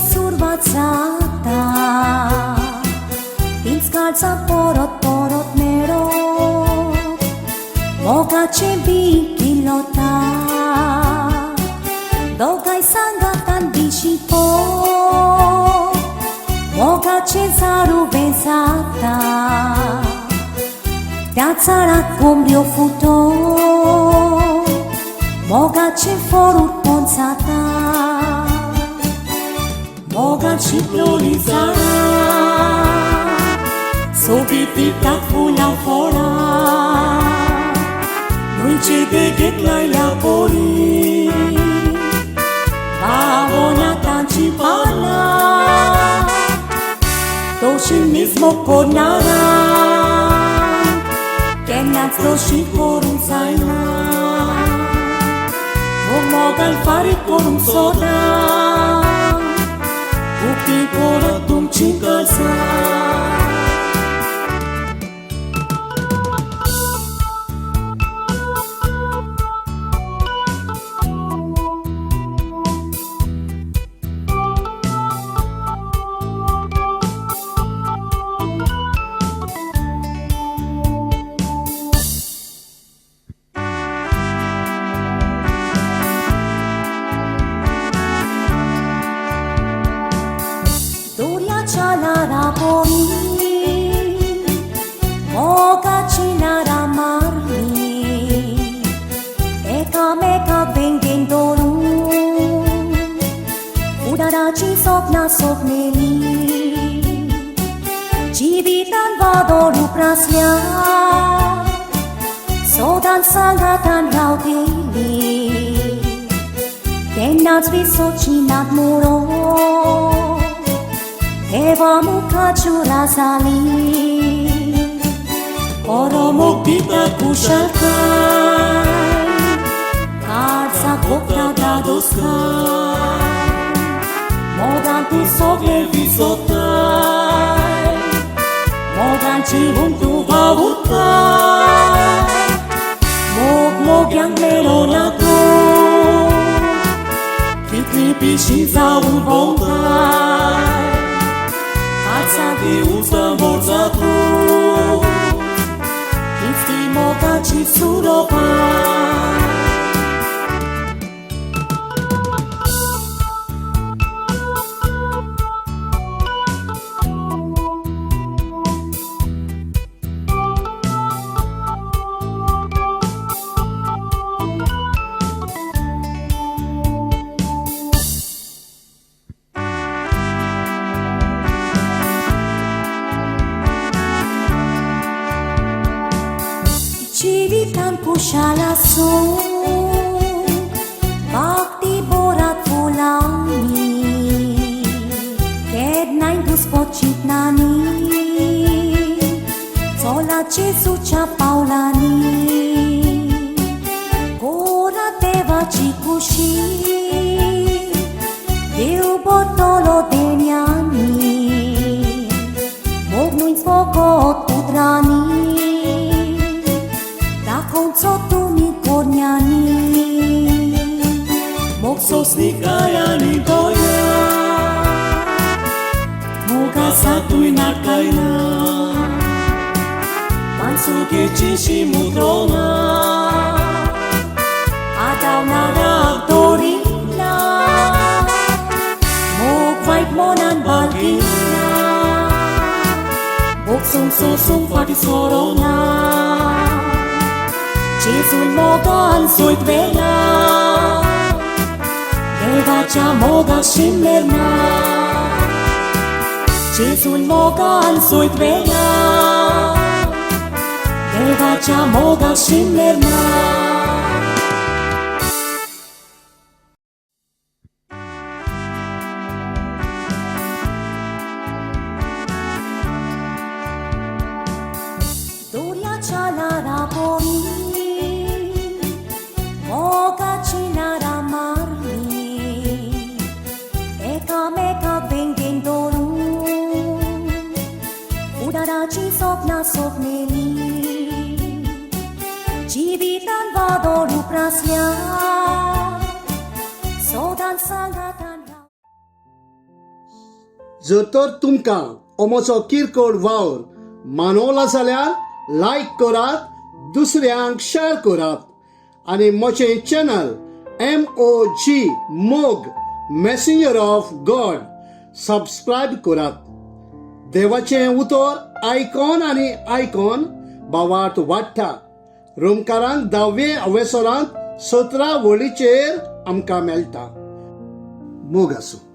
survazzata in scalza porot nero moga c'è bicchilota dogai sangatan bicipo moga c'è zarubensata piazzara combrio futo moga c'è forut ponzata moga c'è florizzara sobitita fula fora noi c'è de che la poli babona tanci pala doshi mismo konara kenat doshi korun zaina mogal farit korun soda bukti korat tum chikasa chalara pori moga chinara marmi eka meka bengeng doru udara chi sopna sopneli jivitan vadoru prasnya sodan sangatan rauteli tenat visochinat muro Eva mukhachura sali Oro muktita kushalkai Karsa kokta dadoskai Mogan tu sogle visotai Mogan chibung tu vavutai Mog yang melonako Kikli pishiza ubontai Sadi usta morzato Ifti moga ci suropa Civitan pushala su Bhakti borat fulani Kednain duspocit nani Zola Gesù cha paulani Gora deva cikushi Deu botolo deniani Mognuin svokot udrani Sotto mi corniani Mokso snikayani goya Moga satu inakaina Mansu ke chishi mudrona Adaw nara dorina Mok vait monan balkina Moksung sosung pati sorona Gesù mogan soit vela Deva cha moga shimmerna Gesù mogan soit vela Deva cha moga shimmerna Doria chalara pori Moga chinara marmi Eka meka bengeng doru Udara chi sopna sopneli Jivitan vadoru prasnya Sodan sangatan जर तर तुमकां अमोचो किरकोळ वावर मानवला जाल्यार लायक करात, दुसऱ्यांक शेअर करात आणि म्हजें चॅनल MOG मोग मेसेंजर ऑफ गॉड सबस्क्रायब करात. देवाचें उतर आयकॉन आनी आयकॉन भावार्थ वाडटा. रोमकारांक 10वे अवेसरांत 17 वळीचेर आमकां मेळटा. मोग आसूं.